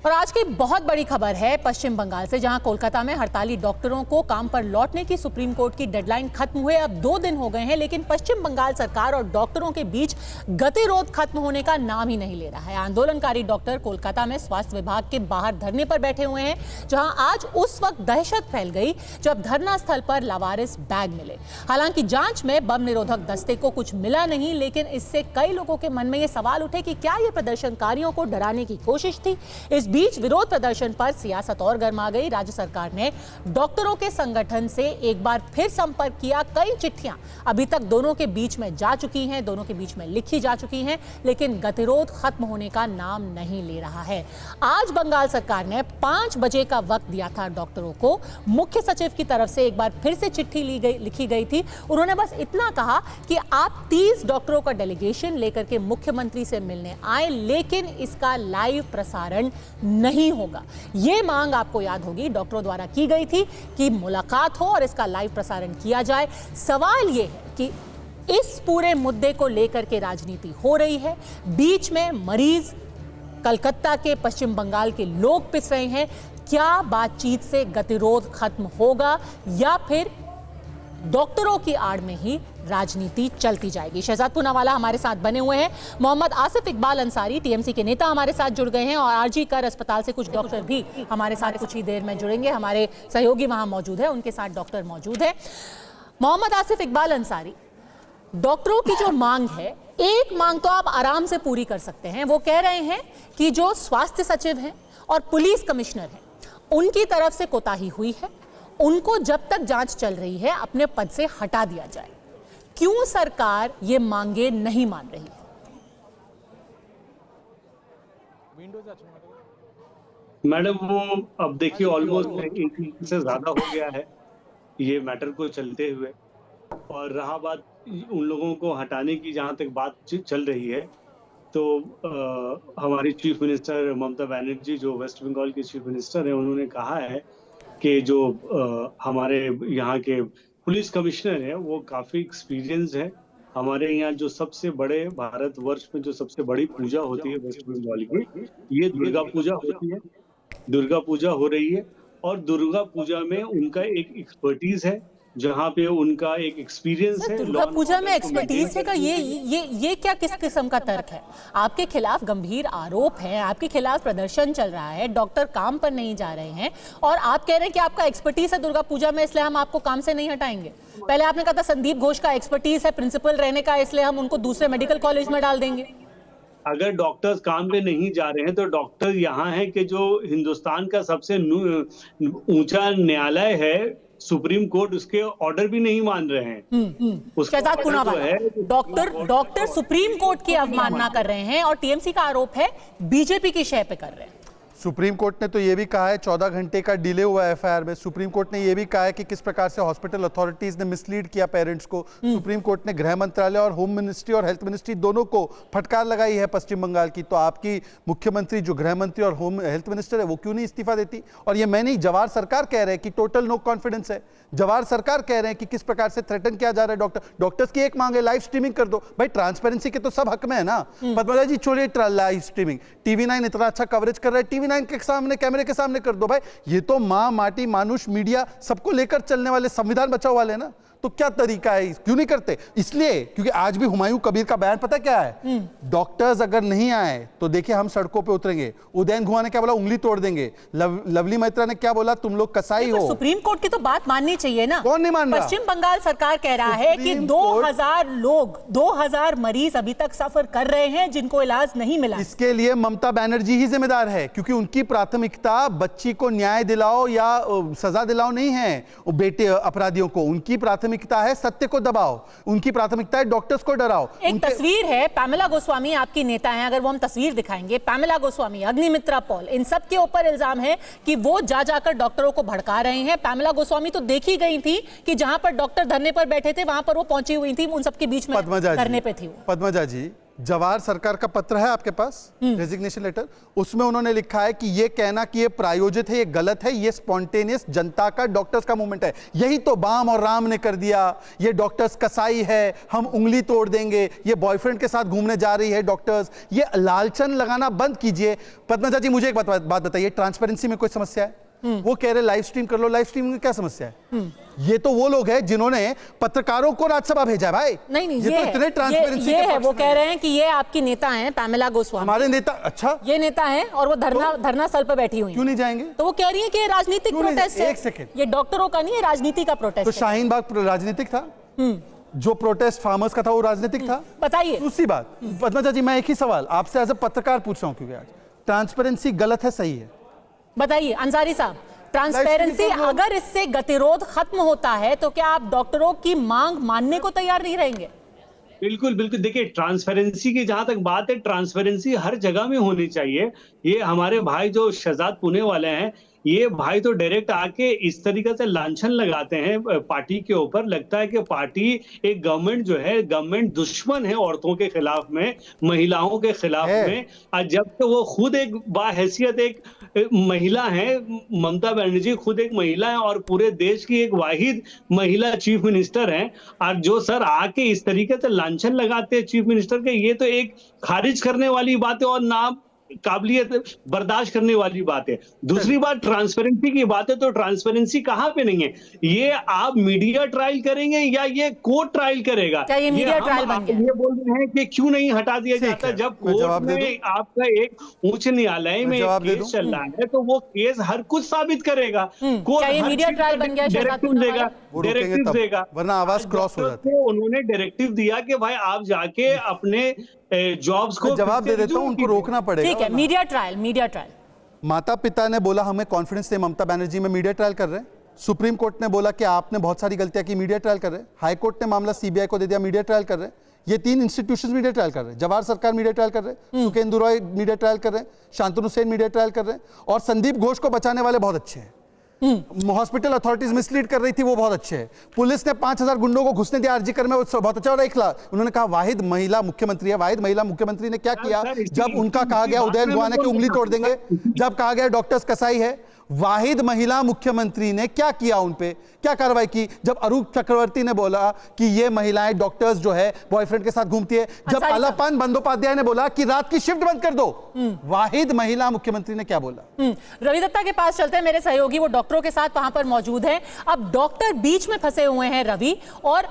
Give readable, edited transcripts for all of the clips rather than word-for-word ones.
और आज की बहुत बड़ी खबर है पश्चिम बंगाल से, जहां कोलकाता में हड़ताली डॉक्टरों को काम पर लौटने की सुप्रीम कोर्ट की डेडलाइन खत्म हुए अब 2 दिन हो गए हैं, लेकिन पश्चिम बंगाल सरकार और डॉक्टरों के बीच गतिरोध खत्म होने का नाम ही नहीं ले रहा है। आंदोलनकारी डॉक्टर कोलकाता में स्वास्थ्य विभाग के बाहर धरने पर बैठे हुए हैं, जहां आज उस वक्त दहशत फैल गई जब धरना स्थल पर लावारिस बैग मिले। हालांकि जांच में बम निरोधक दस्ते को कुछ मिला नहीं, लेकिन इससे कई लोगों के मन में ये सवाल उठे कि क्या ये प्रदर्शनकारियों को डराने की कोशिश थी। इस बीच विरोध प्रदर्शन पर सियासत और गर्मा गई। राज्य सरकार ने डॉक्टरों के संगठन से एक बार फिर संपर्क किया। कई चिट्ठियां अभी तक दोनों के बीच में जा चुकी हैं, दोनों के बीच में लिखी जा चुकी हैं, लेकिन गतिरोध खत्म होने का नाम नहीं ले रहा है। आज बंगाल सरकार ने 5 बजे का वक्त दिया था डॉक्टरों को। मुख्य सचिव की तरफ से एक बार फिर से चिट्ठी लिखी गई थी। उन्होंने बस इतना कहा कि आप 30 डॉक्टरों का डेलीगेशन लेकर के मुख्यमंत्री से मिलने आए, लेकिन इसका लाइव प्रसारण नहीं होगा। यह मांग आपको याद होगी डॉक्टरों द्वारा की गई थी कि मुलाकात हो और इसका लाइव प्रसारण किया जाए। सवाल यह है कि इस पूरे मुद्दे को लेकर के राजनीति हो रही है, बीच में मरीज, कलकत्ता के, पश्चिम बंगाल के लोग पिस रहे हैं। क्या बातचीत से गतिरोध खत्म होगा या फिर डॉक्टरों की आड़ में ही राजनीति चलती जाएगी? शहजाद पूनावाला हमारे साथ बने हुए हैं। मोहम्मद आसिफ इकबाल अंसारी टीएमसी के नेता हमारे साथ जुड़ गए हैं और आरजी कर अस्पताल से कुछ डॉक्टर भी हमारे साथ कुछ ही देर में जुड़ेंगे। हमारे सहयोगी वहां मौजूद है, उनके साथ डॉक्टर मौजूद है। मोहम्मद आसिफ इकबाल अंसारी, डॉक्टरों की जो मांग है, एक मांग तो आप आराम से पूरी कर सकते हैं। वो कह रहे हैं कि जो स्वास्थ्य सचिव हैं और पुलिस कमिश्नर हैं, उनकी तरफ से कोताही हुई है, उनको जब तक जांच चल रही है अपने पद से हटा दिया जाए। क्यों सरकार ये मांगे नहीं मान रही है? मैडम, वो अब देखिए ऑलमोस्ट 1 वीक से ज्यादा हो गया है ये मैटर को चलते हुए, और रहा बात उन लोगों को हटाने की, जहां तक बात चल रही है, तो हमारी चीफ मिनिस्टर ममता बनर्जी, जो वेस्ट बंगाल की चीफ मिनिस्टर है, उन्होंने कहा है कि जो हमारे यहाँ के पुलिस कमिश्नर है वो काफी एक्सपीरियंस है। हमारे यहाँ जो सबसे बड़े, भारतवर्ष में जो सबसे बड़ी पूजा होती है वेस्ट बंगाल की, ये दुर्गा पूजा होती है। दुर्गा पूजा हो रही है और दुर्गा पूजा में उनका एक एक्सपर्टीज है, जहाँ पे उनका एक एक्सपीरियंस है। दुर्गा पूजा में एक्सपर्टीज है का ये क्या किस किस्म का तर्क है? आपके खिलाफ गंभीर आरोप है, आपके खिलाफ प्रदर्शन चल रहा है, डॉक्टर काम पर नहीं जा रहे हैं और आप कह रहे हैं कि आपका एक्सपर्टीज है दुर्गा पूजा में, इसलिए हम आपको काम से नहीं हटाएंगे। पहले आपने कहा था संदीप घोष का एक्सपर्टीज है प्रिंसिपल रहने का, इसलिए हम उनको दूसरे मेडिकल कॉलेज में डाल देंगे। अगर डॉक्टर्स काम पे नहीं जा रहे हैं तो डॉक्टर यहाँ है कि जो हिंदुस्तान का सबसे ऊंचा न्यायालय है, सुप्रीम कोर्ट, उसके ऑर्डर भी नहीं मान रहे हैं। Shehzad Poonawalla, doctor Supreme Court की अवमानना कर रहे हैं और टीएमसी का आरोप है बीजेपी की शय पे कर रहे हैं। सुप्रीम कोर्ट ने तो ये भी कहा है 14 घंटे का डिले हुआ है एफआईआर में। सुप्रीम कोर्ट ने ये भी कहा है कि किस प्रकार से हॉस्पिटल अथॉरिटीज ने मिसलीड किया पेरेंट्स को। सुप्रीम कोर्ट ने गृह मंत्रालय और होम मिनिस्ट्री और हेल्थ मिनिस्ट्री दोनों को फटकार लगाई है पश्चिम बंगाल की। तो आपकी मुख्यमंत्री, जो गृह मंत्री और होम हेल्थ मिनिस्टर है, वो क्यों नहीं इस्तीफा देती? और ये मैं नहीं, जवाहर सरकार कह रहे हैं कि टोटल नो कॉन्फिडेंस है। जवाहर सरकार कह रहे हैं कि किस प्रकार से थ्रेटन किया जा रहा है डॉक्टर्स की एक मांग है, लाइव स्ट्रीमिंग कर दो। भाई ट्रांसपेरेंसी के तो सब हक में है ना। पद्मजा जी छोड़िए लाइव स्ट्रीमिंग, TV9 इतना अच्छा कवरेज कर रहा है, TV9 के सामने, कैमरे के सामने कर दो। भाई ये तो मां, माटी, मानुष, मीडिया सबको लेकर चलने वाले, संविधान बचाओ वाले ना। तो क्या तरीका है, क्यों नहीं करते? इसलिए क्योंकि आज भी हुमायूं कबीर का बयान पता क्या है? डॉक्टर्स अगर नहीं आए तो देखिए हम सड़कों पे उतरेंगे। उदयन गुहा ने क्या बोला? उंगली तोड़ देंगे। लवली मैत्रा ने क्या बोला? तुम लोग कसाई हो। सुप्रीम कोर्ट की तो बात माननी चाहिए ना। कौन नहीं मान रहा? पश्चिम बंगाल सरकार कह रहा है कि 2000 लोग, 2000 मरीज अभी तक सफर कर रहे हैं जिनको इलाज नहीं मिला। इसके लिए ममता बनर्जी ही जिम्मेदार है, क्योंकि उनकी प्राथमिकता बच्ची को न्याय दिलाओ या सजा दिलाओ नहीं है बेटे अपराधियों को। उनकी प्राथमिकता है सत्य को दबाओ, उनकी प्राथमिकता है डॉक्टर्स को डराओ। एक तस्वीर है, पैमेला गोस्वामी आपकी नेता हैं, अगर वो हम तस्वीर दिखाएंगे, पैमेला गोस्वामी, अग्निमित्रा पॉल, इन सब के ऊपर इल्जाम है कि वो जाकर डॉक्टरों को भड़का रहे हैं। पैमेला गोस्वामी तो देखी गई थी कि जहां पर डॉक्टर धरने पर बैठे थे वहां पर वो पहुंची हुई थी, उन सबके बीच में धरने पे थी। पद्मजा जी, जवाहर सरकार का पत्र है आपके पास, रेजिग्नेशन लेटर, उसमें उन्होंने लिखा है कि ये कहना कि ये प्रायोजित है, ये गलत है, ये स्पॉन्टेनियस जनता का, डॉक्टर्स का मूवमेंट है। यही तो बाम और राम ने कर दिया। ये डॉक्टर्स कसाई है, हम उंगली तोड़ देंगे, ये बॉयफ्रेंड के साथ घूमने जा रही है डॉक्टर्स, ये लालचन लगाना बंद कीजिए। पद्मजा जी मुझे एक बात बताइए, ट्रांसपेरेंसी में कोई समस्या है? वो कह रहे लाइव स्ट्रीम कर लो, लाइव स्ट्रीमिंग में क्या समस्या है? ये तो वो लोग हैं जिन्होंने पत्रकारों को राज्यसभा भेजा है भाई। नहीं ये तो इतने ट्रांसपेरेंसी ये है, वो कह रहे हैं कि ये आपकी नेता हैं पैमेला गोस्वामी, हमारे नेता। अच्छा, ये नेता हैं और वो धरना स्थल पर बैठी हुई क्यों नहीं जाएंगे? तो वो कह रही है कि ये राजनीतिक प्रोटेस्ट है। एक सेकंड, ये डॉक्टरों का नहीं है, राजनीति का प्रोटेस्ट तो है। शाहीन बाग राजनीतिक था? जो प्रोटेस्ट फार्मर्स का था वो राजनीतिक था? बताइए। दूसरी बात, पद्मजा जी मैं एक ही सवाल आपसे एज ए पत्रकार पूछ रहा हूं, क्योंकि आज ट्रांसपेरेंसी गलत है सही है? बताइए अंसारी साहब, ट्रांसपेरेंसी अगर इससे गतिरोध खत्म होता है तो क्या आप डॉक्टरों की मांग मानने को तैयार नहीं रहेंगे? बिल्कुल बिल्कुल, देखिए ट्रांसपेरेंसी की जहां तक बात है, ट्रांसपेरेंसी हर जगह में होनी चाहिए। ये हमारे भाई जो शहजाद पुणे वाले हैं, ये भाई तो डायरेक्ट आके इस तरीके से लांछन लगाते हैं पार्टी के ऊपर। लगता है कि पार्टी एक गवर्नमेंट जो है, गवर्नमेंट दुश्मन है औरतों के खिलाफ में, महिलाओं के खिलाफ में। और जब तो वो खुद एक बाहैसियत एक महिला है, ममता बनर्जी खुद एक महिला है और पूरे देश की एक वाहिद महिला चीफ मिनिस्टर हैं, और जो सर आके इस तरीके से लांछन लगाते हैं चीफ मिनिस्टर के, ये तो एक खारिज करने वाली बात है और ना काबिलियत बर्दाश्त करने वाली बात है। दूसरी बात ट्रांसपेरेंसी की बात है, तो ट्रांसपेरेंसी कहां पे नहीं है? ये आप मीडिया ट्रायल करेंगे या ये कोर्ट ट्रायल करेगा? क्या ये मीडिया ट्रायल बन गया? ये बोल रहे हैं कि क्यों नहीं हटा दिया जाता? जब कोर्ट में आपका एक उच्च न्यायालय में केस चल रहा है तो वो केस हर कुछ साबित करेगा। क्या ये मीडिया ट्रायल बन गया? डायरेक्टिव देगा, वरना आवाज क्रॉस हो जाती है। उन्होंने डायरेक्टिव दिया कि भाई आप जाके अपने जॉब्स को जवाब दे देता हूं, उनको रोकना पड़ेगा। ठीक है, मीडिया ट्रायल। माता पिता ने बोला हमें कॉन्फिडेंस है ममता बनर्जी में, मीडिया ट्रायल कर रहे हैं। सुप्रीम कोर्ट ने बोला कि आपने बहुत सारी गलतियां की, मीडिया ट्रायल कर रहे हैं। हाई कोर्ट ने मामला सीबीआई को दे दिया, मीडिया ट्रायल कर रहे हैं। ये तीन इंस्टीट्यूशंस मीडिया ट्रायल कर रहे हैं। जवाहर सरकार मीडिया ट्रायल कर रहे हैं, सुखेंदु रॉय मीडिया ट्रायल कर रहे हैं, शांतनु सेन मीडिया ट्रायल कर रहे हैं, और संदीप घोष को बचाने वाले बहुत अच्छे हैं। हॉस्पिटल अथॉरिटीज मिसलीड कर रही थी, वो बहुत अच्छे हैं। पुलिस ने 5000 गुंडों को घुसने दिया आरजीकर में, वो बहुत अच्छा। और उन्होंने कहा वाहिद महिला मुख्यमंत्री है। वाहिद महिला मुख्यमंत्री ने क्या किया? जब उनका कहा गया उदयन गुआना की उंगली तोड़ देंगे, जब कहा गया डॉक्टर्स कसाई है, वाहिद महिला मुख्यमंत्री ने क्या किया? उन पे क्या कार्रवाई की? जब अरूप चक्रवर्ती ने बोला कि ये महिलाएं डॉक्टर्स जो है बॉयफ्रेंड के साथ घूमती है, जब अलापान बंदोपाध्याय ने बोला कि रात की शिफ्ट बंद कर दो, वाहिद महिला मुख्यमंत्री ने क्या बोला? रवि दत्ता के पास चलते हैं, मेरे सहयोगी वो डॉक्टरों के साथ वहां पर मौजूद हैं। अब डॉक्टर बीच में फंसे हुए हैं रवि, और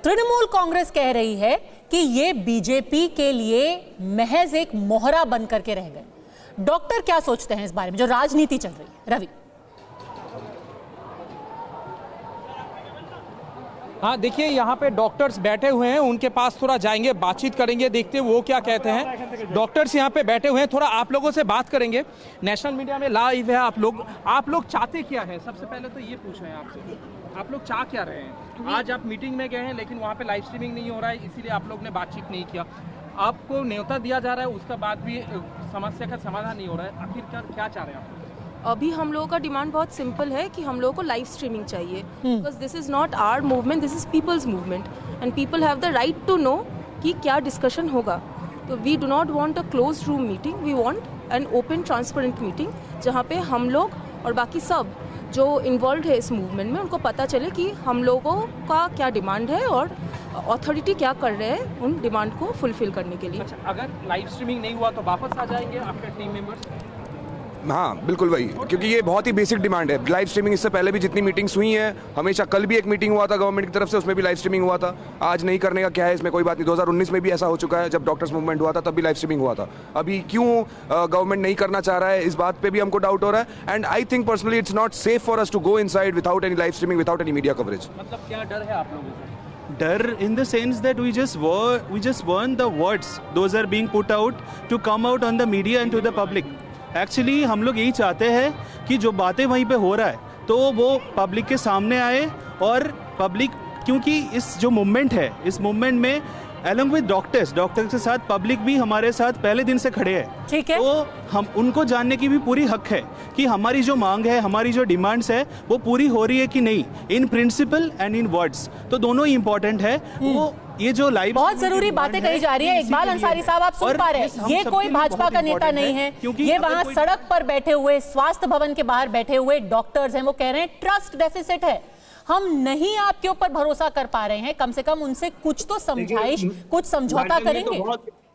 तृणमूल कांग्रेस कह रही है कि ये बीजेपी के लिए महज एक मोहरा बन करके रह गए। डॉक्टर क्या सोचते हैं इस बारे में जो राजनीति चल रही है? रवि। हाँ देखिए, यहाँ पे डॉक्टर्स बैठे हुए हैं, उनके पास थोड़ा जाएंगे, बातचीत करेंगे, देखते हैं वो क्या कहते हैं। डॉक्टर्स यहाँ पे बैठे हुए हैं, थोड़ा आप लोगों से बात करेंगे। नेशनल मीडिया में लाइव है आप लोग चाहते क्या है? सबसे पहले तो ये पूछ रहे हैं आपसे, आप लोग चाह क्या रहे हैं? आज आप मीटिंग में गए हैं लेकिन वहाँ पे लाइव स्ट्रीमिंग नहीं हो रहा है, इसीलिए आप लोग ने बातचीत नहीं किया। आपको न्योता दिया जा रहा है, उसका बाद भी समस्या का समाधान नहीं हो रहा है, आखिर क्या चाह रहे हैं आप? अभी हम लोगों का डिमांड बहुत सिंपल है कि हम लोगों को लाइव स्ट्रीमिंग चाहिए, because this is not our movement, this is people's movement and people have the right to know कि क्या डिस्कशन होगा। तो we do not want a close room meeting, we want an open transparent meeting जहाँ पे हम लोग और बाकी सब जो इन्वॉल्व है इस मूवमेंट में उनको पता चले कि हम लोगों का क्या डिमांड है और अथॉरिटी क्या कर रहे हैं उन डिमांड को फुलफिल करने के लिए। अच्छा, अगर लाइव स्ट्रीमिंग नहीं हुआ तो वापस आ जाएंगे आपके टीम मेंबर्स? हाँ बिल्कुल भाई, क्योंकि ये बहुत ही बेसिक डिमांड है। लाइव स्ट्रीमिंग इससे पहले भी जितनी मीटिंग्स हुई हैं, हमेशा कल भी एक मीटिंग हुआ था गवर्नमेंट की तरफ से, उसमें भी लाइव स्ट्रीमिंग हुआ था। आज नहीं करने का क्या है, इसमें कोई बात नहीं। 2019 में भी ऐसा हो चुका है, जब डॉक्टर्स मूवमेंट हुआ था तब भी लाइव स्ट्रीमिंग हुआ था। अभी क्यों गवर्नमेंट नहीं करना चाह रहा है, इस बात पे भी हमको डाउट हो रहा है। And I think personally it's not safe for us to go inside without any live streaming, without any media coverage. मतलब क्या डर है आप लोगों को? Dar in the sense that we just want the words those are being put out to come out on the media and to the public. Actually हम लोग यही चाहते हैं कि जो बातें वहीं पे हो रहा है तो वो पब्लिक के सामने आए, और पब्लिक, क्योंकि इस जो मूवमेंट है, इस मूवमेंट में अलॉन्ग विद डॉक्टर्स के साथ पब्लिक भी हमारे साथ पहले दिन से खड़े हैं। ठीक है, तो हम उनको जानने की भी पूरी हक है कि हमारी जो मांग है, हमारी जो डिमांड्स है वो पूरी हो रही है कि नहीं, in principle and in words, तो दोनों ही इंपॉर्टेंट है। वो ये जो लाइव बहुत जरूरी बातें कही जा रही है। इकबाल अंसारी साहब, आप सुन पा रहे हैं, ये कोई भाजपा का नेता नहीं है, ये वहां सड़क पर बैठे हुए, स्वास्थ्य भवन के बाहर बैठे हुए डॉक्टर्स हैं। वो कह रहे हैं ट्रस्ट डेफिसिट है, हम नहीं आपके ऊपर भरोसा कर पा रहे हैं, कम से कम उनसे कुछ तो समझाइश, कुछ समझौता करेंगे।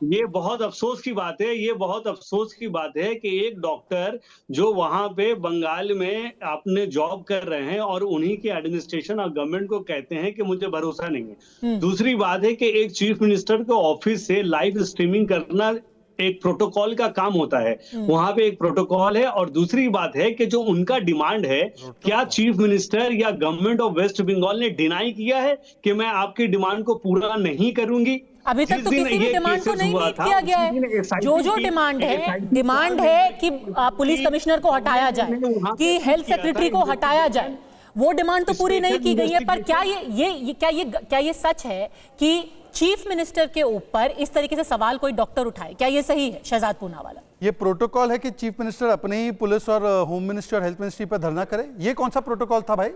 ये बहुत अफसोस की बात है, ये बहुत अफसोस की बात है कि एक डॉक्टर जो वहां पे बंगाल में अपने जॉब कर रहे हैं और उन्हीं के एडमिनिस्ट्रेशन और गवर्नमेंट को कहते हैं कि मुझे भरोसा नहीं है। दूसरी बात है कि एक चीफ मिनिस्टर के ऑफिस से लाइव स्ट्रीमिंग करना एक प्रोटोकॉल का काम होता है, वहां पे एक प्रोटोकॉल है। और दूसरी बात है कि जो उनका डिमांड है, क्या चीफ मिनिस्टर या गवर्नमेंट ऑफ वेस्ट बंगाल ने डिनाई किया है कि मैं आपकी डिमांड को पूरा नहीं करूंगी? अभी तक तो किसी भी डिमांड को नहीं मीट किया गया है। जो डिमांड है कि पुलिस कमिश्नर को हटाया जाए, कि हेल्थ सेक्रेटरी को हटाया जाए, वो डिमांड तो पूरी नहीं की गई है। पर क्या ये सच है कि चीफ मिनिस्टर के ऊपर इस तरीके से सवाल कोई डॉक्टर उठाए? क्या ये सही है शहजाद पूनावाला? ये प्रोटोकॉल है कि चीफ मिनिस्टर अपने ही पुलिस और होम मिनिस्ट्री और हेल्थ मिनिस्ट्री पर धरना करे? ये कौन सा प्रोटोकॉल था भाई?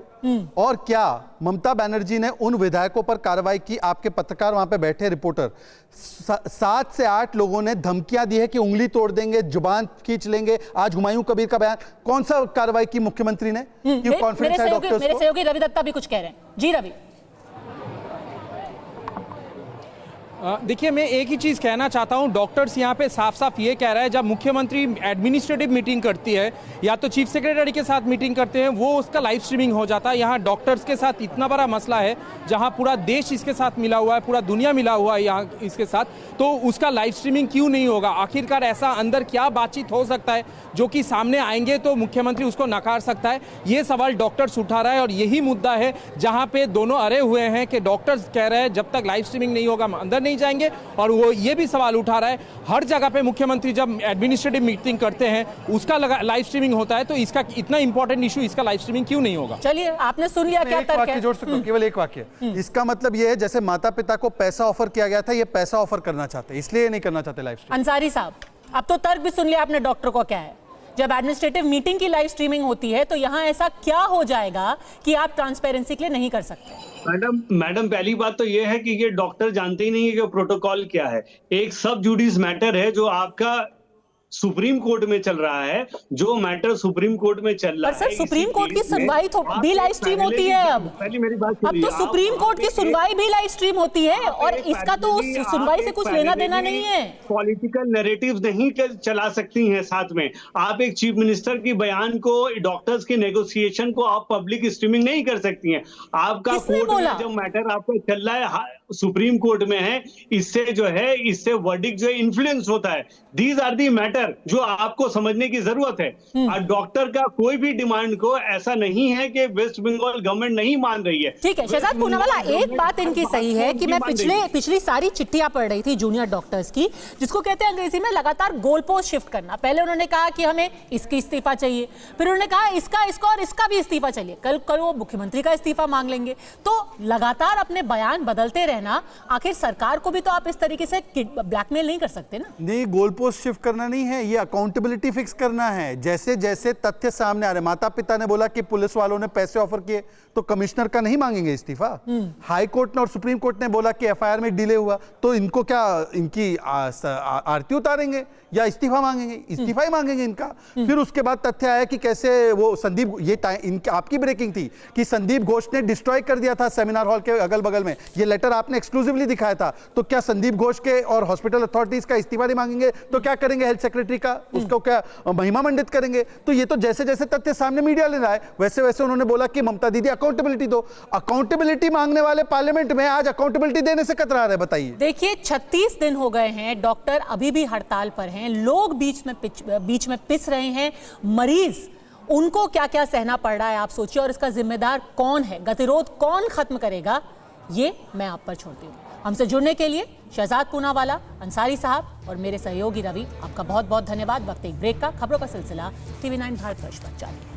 और क्या ममता बनर्जी ने उन विधायकों पर कार्रवाई की? आपके पत्रकार वहां पे बैठे, रिपोर्टर, 7 से 8 लोगों ने धमकियां दी है कि उंगली तोड़ देंगे, जुबान खींच लेंगे। आज हुमायूं कबीर का बयान, कौन सा कार्रवाई की मुख्यमंत्री ने? कॉन्फिडेंस है डॉक्टर्स को? मेरे सहयोगी रवि दत्ता भी कुछ कह रहे हैं। जी रवि। देखिए, मैं एक ही चीज़ कहना चाहता हूं, डॉक्टर्स यहां पे साफ साफ ये कह रहा है, जब मुख्यमंत्री एडमिनिस्ट्रेटिव मीटिंग करती है या तो चीफ सेक्रेटरी के साथ मीटिंग करते हैं, वो उसका लाइव स्ट्रीमिंग हो जाता है। यहाँ डॉक्टर्स के साथ इतना बड़ा मसला है, जहां पूरा देश इसके साथ मिला हुआ है, पूरा दुनिया मिला हुआ है यहाँ इसके साथ, तो उसका लाइव स्ट्रीमिंग क्यों नहीं होगा? आखिरकार ऐसा अंदर क्या बातचीत हो सकता है जो कि सामने आएंगे तो मुख्यमंत्री उसको नकार सकता है? ये सवाल डॉक्टर्स उठा रहा है और यही मुद्दा है जहाँ पे दोनों अड़े हुए हैं कि डॉक्टर्स कह रहे हैं जब तक लाइव स्ट्रीमिंग नहीं होगा हम अंदर नहीं जाएंगे, और वो ये भी सवाल उठा रहा है हर जगह पे मुख्यमंत्री जब एडमिनिस्ट्रेटिव मीटिंग करते हैं उसका लाइव स्ट्रीमिंग होता है, तो इसका इतना इंपॉर्टेंट इशू, इसका लाइव स्ट्रीमिंग क्यों नहीं होगा? चलिए, आपने सुन लिया क्या तर्क है? जोड़ सकता हूं, केवल एक वाक्य। इसका मतलब ये है जैसे माता पिता को पैसा ऑफर किया गया था, ये पैसा ऑफर करना चाहते हैं, इसलिए नहीं करना चाहते लाइव स्ट्रीमिंग। अंसारी साहब, अब तो तर्क भी सुन लिया आपने डॉक्टर को। क्या है, जब एडमिनिस्ट्रेटिव मीटिंग की लाइव स्ट्रीमिंग होती है तो यहां ऐसा क्या हो जाएगा कि आप ट्रांसपेरेंसी के लिए नहीं कर सकते? मैडम पहली बात तो ये है कि ये डॉक्टर जानते ही नहीं है कि प्रोटोकॉल क्या है। एक सब जुडिस मैटर है जो आपका सुप्रीम कोर्ट में चल रहा है, जो मैटर सुप्रीम कोर्ट में चल रहा है। पर सर, सुप्रीम कोर्ट की सुनवाई तो भी लाइव स्ट्रीम होती है। अब पहले मेरी बात अब तो सुप्रीम कोर्ट की सुनवाई भी लाइव स्ट्रीम होती है, और इसका तो उस सुनवाई से कुछ लेना देना नहीं है। पॉलिटिकल नैरेटिव्स नहीं चला सकती हैं साथ में। आप एक चीफ मिनिस्टर की बयान को, डॉक्टर्स के नेगोशिएशन को आप पब्लिक स्ट्रीमिंग नहीं कर सकती हैं। आपका कोर्ट में जो मैटर आपका चल रहा है सुप्रीम कोर्ट में है, इससे जो है, इससे वर्डिक्ट जो है इन्फ्लुएंस होता है। दीज आर दी मैटर जो आपको समझने की जरूरत है। और डॉक्टर का कोई भी डिमांड को ऐसा नहीं है कि वेस्ट बंगाल गवर्नमेंट नहीं मान रही है। ठीक है शहजाद पूनावाला, एक बात इनकी सही है कि मैं पिछली सारी चिट्ठियां पढ़ रही थी जूनियर डॉक्टर्स की, जिसको कहते हैं अंग्रेजी में लगातार गोल पोस्ट शिफ्ट करना। पहले उन्होंने कहा कि हमें इसकी इस्तीफा चाहिए, फिर उन्होंने कहा इसका और इसका भी इस्तीफा चाहिए, कल वो मुख्यमंत्री का इस्तीफा मांग लेंगे। तो लगातार अपने बयान बदलते रहना, आखिर सरकार को भी तो आप इस तरीके से ब्लैकमेल नहीं कर सकते ना। नहीं, गोल पोस्ट शिफ्ट करना नहीं है, ये अकाउंटेबिलिटी फिक्स करना है। जैसे जैसे तथ्य सामने आ रहे, माता पिता ने बोला कि पुलिस वालों ने पैसे ऑफर किए, तो कमिश्नर का नहीं मांगेंगे इस्तीफा? हाई कोर्ट ने और सुप्रीम कोर्ट ने बोला कि एफआईआर में डिले हुआ, तो इनको क्या इनकी आरती उतारेंगे या इस्तीफा मांगेंगे? इस्तीफा ही मांगेंगे इनका। फिर उसके बाद तथ्य आया कि कैसे वो संदीप, ये आपकी ब्रेकिंग थी कि संदीप घोष ने डिस्ट्रॉय कर दिया था सेमिनार हॉल के अगल बगल में, ये लेटर आपने एक्सक्लूसिवली दिखाया था। तो क्या संदीप घोष के और हॉस्पिटल अथॉरिटीज का इस्तीफा नहीं मांगेंगे तो क्या करेंगे? हेल्थ सेक्रेटरी का, उसको क्या महिमा मंडित करेंगे? तो ये तो जैसे जैसे तथ्य सामने मीडिया ले रहा है, वैसे वैसे उन्होंने बोला कि ममता दीदी अकाउंटेबिलिटी दो। अकाउंटेबिलिटी मांगने वाले पार्लियामेंट में आज अकाउंटेबिलिटी देने से कतरा रहे, बताइए। देखिए, 36 दिन हो गए हैं, डॉक्टर अभी भी हड़ताल पर हैं, लोग बीच में पिस रहे हैं, मरीज, उनको क्या क्या सहना पड़ रहा है आप सोचिए। और इसका जिम्मेदार कौन है? गतिरोध कौन खत्म करेगा? ये मैं आप पर छोड़ती हूँ। हमसे जुड़ने के लिए शहजाद पूनावाला, अंसारी साहब और मेरे सहयोगी रवि, आपका बहुत बहुत धन्यवाद। वक्त एक ब्रेक का, खबरों का सिलसिला TV9 भारतवर्ष पर जारी।